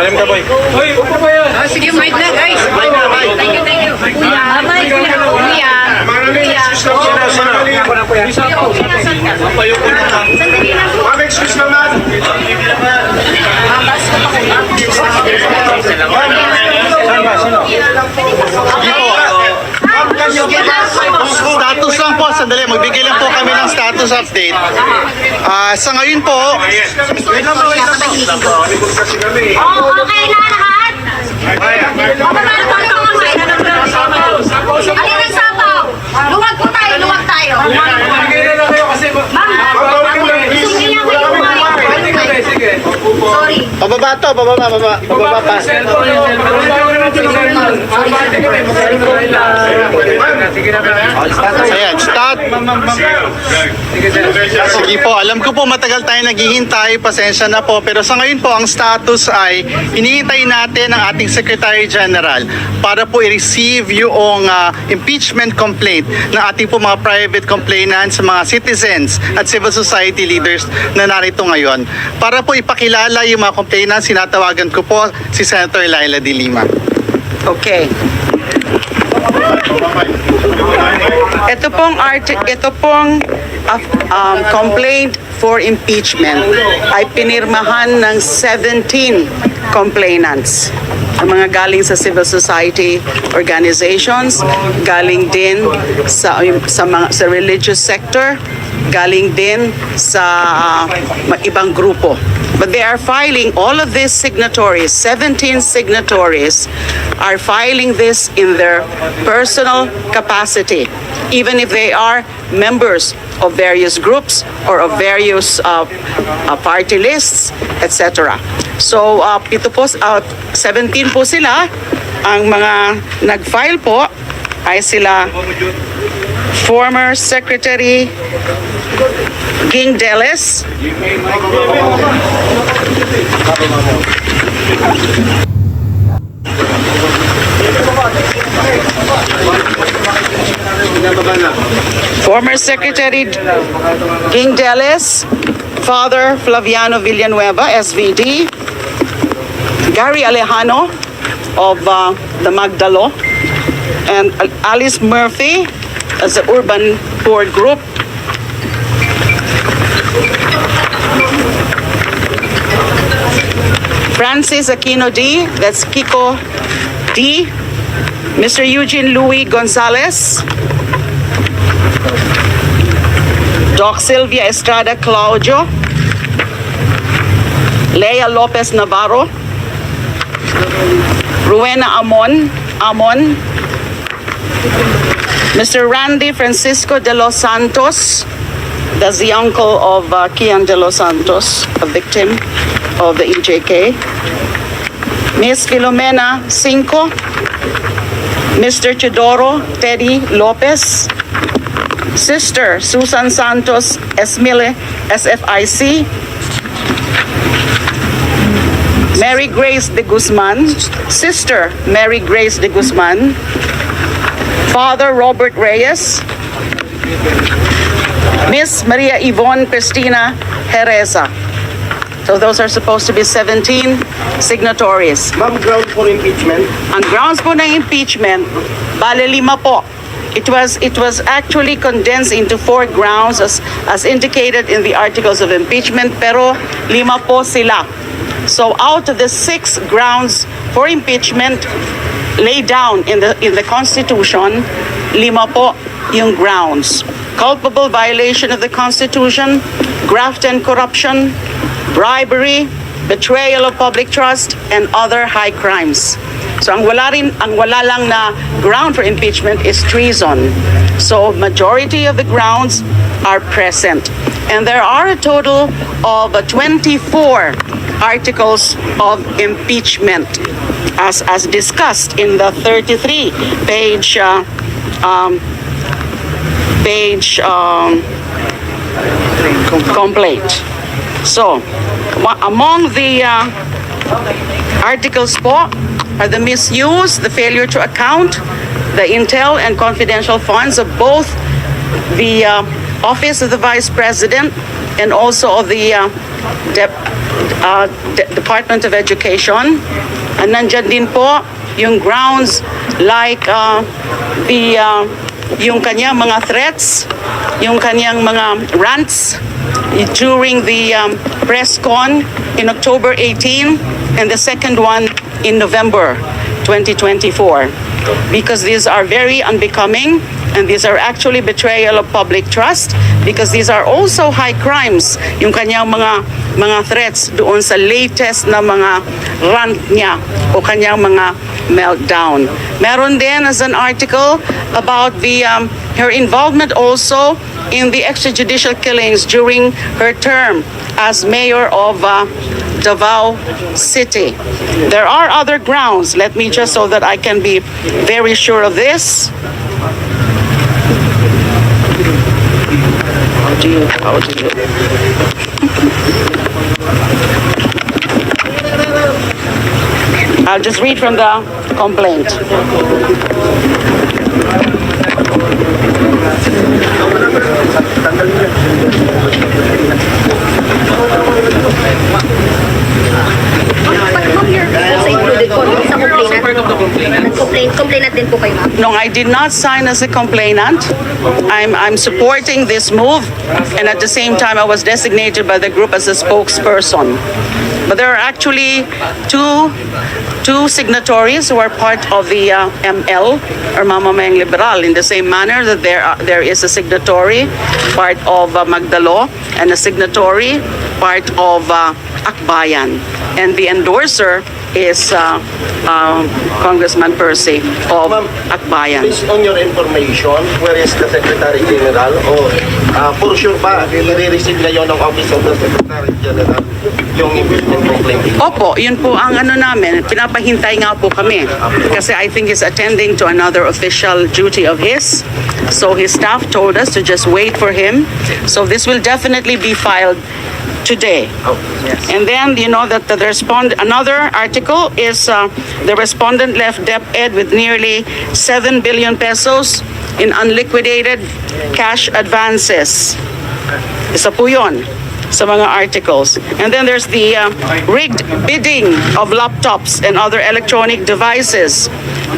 Salim ka, boy. Hoy, upo ba yan? Sige, mic na, guys. Thank you, thank you. Kuya, kuya. Sandali lang po. Ma'am, excuse naman. Status lang po, sandali, magbigay lang po kami ng status update. Sa ngayon po, Wait lang po, wait lang po. Okay na lahat? Alin ang sabaw? Luwag po tayo, luwag tayo. Ma'am, sumiyan ko yung sorry. pababa to, pababa pa. Ayan, start. Sige po, alam ko po matagal tayo naghihintay, pasensya na po. Pero sa ngayon po, ang status ay hinihintay natin ang ating Secretary General para po i-receive yung impeachment complaint ng ating po mga private complainants, mga citizens at civil society leaders na narito ngayon. Para po ipakilala yung mga complainants, sinatawagan ko po si Senator Laila de Lima. Okay. Ito pong complaint for impeachment ay pinirmahan ng 17 complainants. Ang mga galing sa civil society organizations, galing din sa religious sector, galing din sa ibang grupo. But they are filing, all of these signatories, 17 signatories, are filing this in their personal capacity, even if they are members of various groups or of various party lists, etc. So, ito po, 17 po sila. Ang mga nag-file po ay sila former Secretary King Deles, former Secretary King Deles, Father Flaviano Villanueva, SVD, Gary Alejano of the Magdalo, and Alice Murphy as the Urban Board Group, Francis Aquino D, that's Kiko D, Mr. Eugene Louis Gonzalez, Doc Sylvia Estrada Claudio, Lea Lopez Navarro, Rowena Amon, Mr. Randy Francisco de los Santos, that's the uncle of Kian de los Santos, a victim of the EJK, Miss Filomena Cinco, Mr. Chidoro Teddy Lopez, Sister Susan Santos Esmile, SFIC, Mary Grace de Guzman, Sister Mary Grace de Guzman, Father Robert Reyes, Miss Maria Yvonne Cristina Jereza. So those are supposed to be 17 signatories. Ma'am, ground for impeachment. Ang grounds po ng impeachment, bale 5 po. It was actually condensed into 4 grounds as indicated in the articles of impeachment, pero 5 po sila. So out of the 6 grounds for impeachment laid down in the Constitution, 5 po yung grounds. Culpable violation of the Constitution, graft and corruption, bribery, betrayal of public trust, and other high crimes. So ang wala lang na ground for impeachment is treason. So majority of the grounds are present. And there are a total of 24 articles of impeachment as discussed in the 33 page complaint. So, among the articles po are the misuse, the failure to account, the intel and confidential funds of both the Office of the Vice President and also of the Department of Education. Nandyan din po yung grounds like yung kanyang mga threats, yung kanyang mga rants during the press con in October 18 and the second one in November 2024. Because these are very unbecoming and these are actually betrayal of public trust because these are also high crimes, yung kanyang mga threats doon sa latest na mga rant niya o kanyang mga meltdown. Meron din as an article about her involvement also in the extrajudicial killings during her term as mayor of Davao City. There are other grounds. Let me just so that I can be very sure of this. How do you? I'll just read from the complaint. But ma'am, you're also included po sa complainant. Complainant din po kayo, ma'am. No, I did not sign as a complainant. I'm supporting this move, and at the same time, I was designated by the group as a spokesperson. But there are actually two signatories who are part of the ML, or Mamamayang Liberal, in the same manner that there is a signatory part of Magdalo and a signatory part of Akbayan. And the endorser is Congressman Percy of Akbayan. Based on your information, where is the Secretary General? O for sure ba, i-receive ngayon ng Office of the Secretary General yung impeachment complaint? Opo, yun po ang ano namin. Pinapahintay nga po kami. Kasi I think he's attending to another official duty of his. So his staff told us to just wait for him. So this will definitely be filed today. And then, you know, that another article is the respondent left DepEd with nearly 7 billion pesos in unliquidated cash advances. Isa po yun sa mga articles. And then there's the rigged bidding of laptops and other electronic devices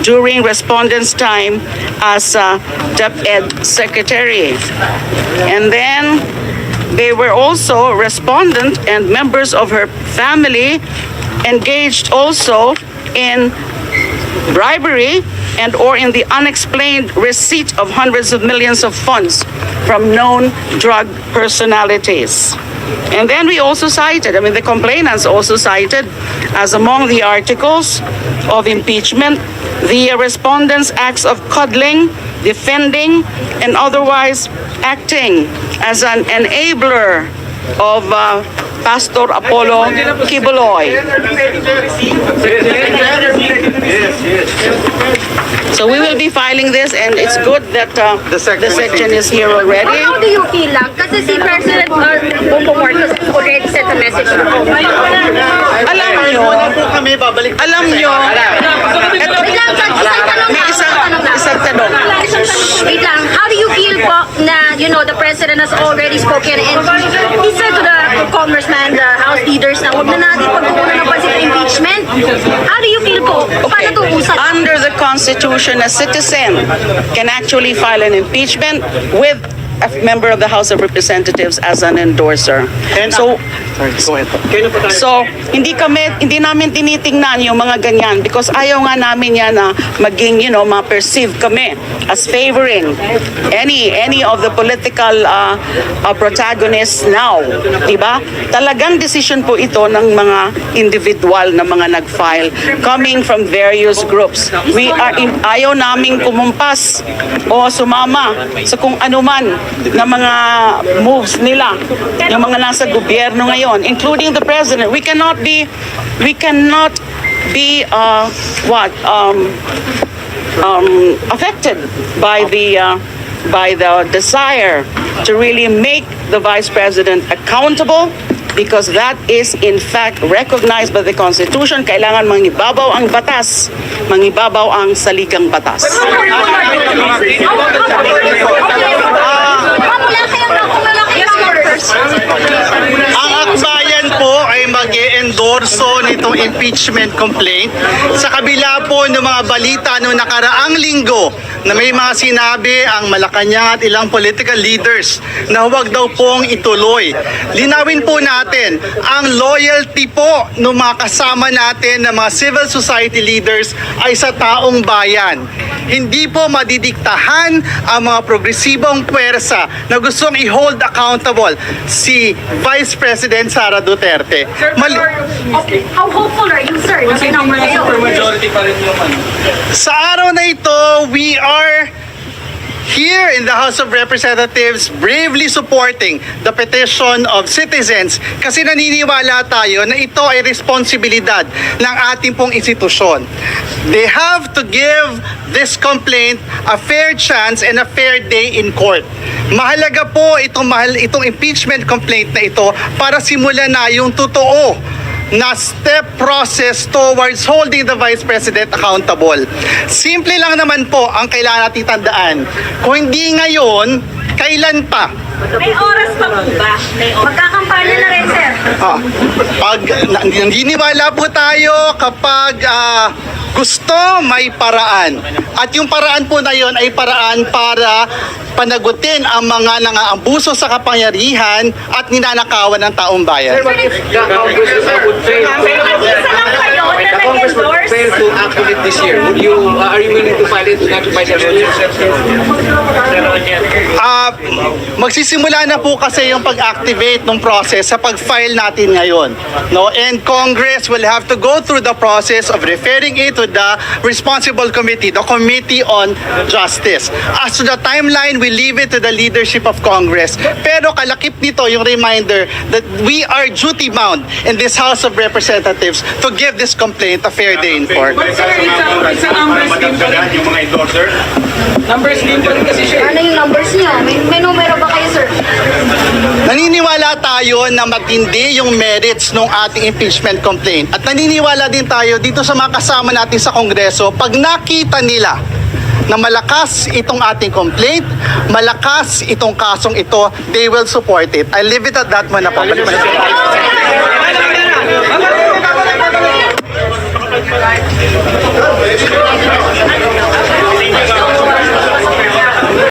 during respondents' time as DepEd secretary. And then they were also respondent and members of her family engaged also in bribery and or in the unexplained receipt of hundreds of millions of funds from known drug personalities. And then we also cited, the complainants also cited as among the articles of impeachment, the respondents' acts of coddling, defending, and otherwise acting as an enabler of Pastor Apollo Kibuloy. So we will be filing this, and it's good that the section is here already. How do you feel lang? Kasi si President Bongbong Marcos already sent a message. Alam nyo, may isang tanong. Wait lang, how do you feel po na, the President has already spoken and he said to the congressman, the House leaders na huwag na natin pagkukunan ng pansin impeachment? How do you feel po? Paano ito usad? Under the Constitution, a citizen can actually file an impeachment with a member of the House of Representatives as an endorser. So, so hindi namin tinitingnan yung mga ganyan because ayaw nga namin yan na maging, ma-perceive kami as favoring any of the political protagonists now. Diba? Talagang decision po ito ng mga individual na mga nag-file coming from various groups. Ayaw namin kumumpas o sumama sa kung ano man na mga moves nila, yung mga nasa gobyerno ngayon, including the president. We cannot be affected by the desire to really make the vice president accountable, because that is in fact recognized by the Constitution. Kailangan mangibabaw ang batas, mangibabaw ang saligang batas. Ang akbayan po ay puso nitong impeachment complaint. Sa kabila po ng mga balita noong nakaraang linggo na may mga sinabi ang Malacanang at ilang political leaders na huwag daw pong ituloy. Linawin po natin ang loyalty po ng mga kasama natin na mga civil society leaders ay sa taong bayan. Hindi po madidiktahan ang mga progresibong puwersa na gustong i-hold accountable si Vice President Sara Duterte. How hopeful are you, sir? Kasi hindi mo super majority pa rin yung ano. Sa araw na ito, we are here in the House of Representatives bravely supporting the petition of citizens kasi naniniwala tayo na ito ay responsibilidad ng ating pong institusyon. They have to give this complaint a fair chance and a fair day in court. Mahalaga po itong impeachment complaint na ito para simulan na yung totoo na step process towards holding the Vice President accountable. Simple lang naman po ang kailangan natin tandaan. Kung hindi ngayon, kailan pa? May oras pa po ba? Magkakampanya na rin, sir. Naniniwala po tayo kapag gusto, may paraan. At yung paraan po na yon ay paraan para panagutin ang mga nangaabuso sa kapangyarihan at ninanakawan ng taong bayan. But if the Congress would fail to activate this year, are you willing to file it next by the Magsisimula na po kasi yung pag-activate ng process sa pag-file natin ngayon. No? And Congress will have to go through the process of referring it to the responsible committee, the Committee on Justice. As to the timeline, we leave it to the leadership of Congress. Pero kalakip nito yung reminder that we are duty-bound in this House of Representatives to give this complaint a fair day in court. But sir, it's a numbers game pa rin. Yung mga endorser. Numbers game pa rin kasi siya. Ano yung numbers niyo? May numero ba kayo, sir? Naniniwala tayo na matindi yung merits ng ating impeachment complaint. At naniniwala din tayo dito sa mga kasama natin sa Kongreso, pag nakita nila na malakas itong ating complaint, malakas itong kasong ito, they will support it. I leave it at that muna po. Ano?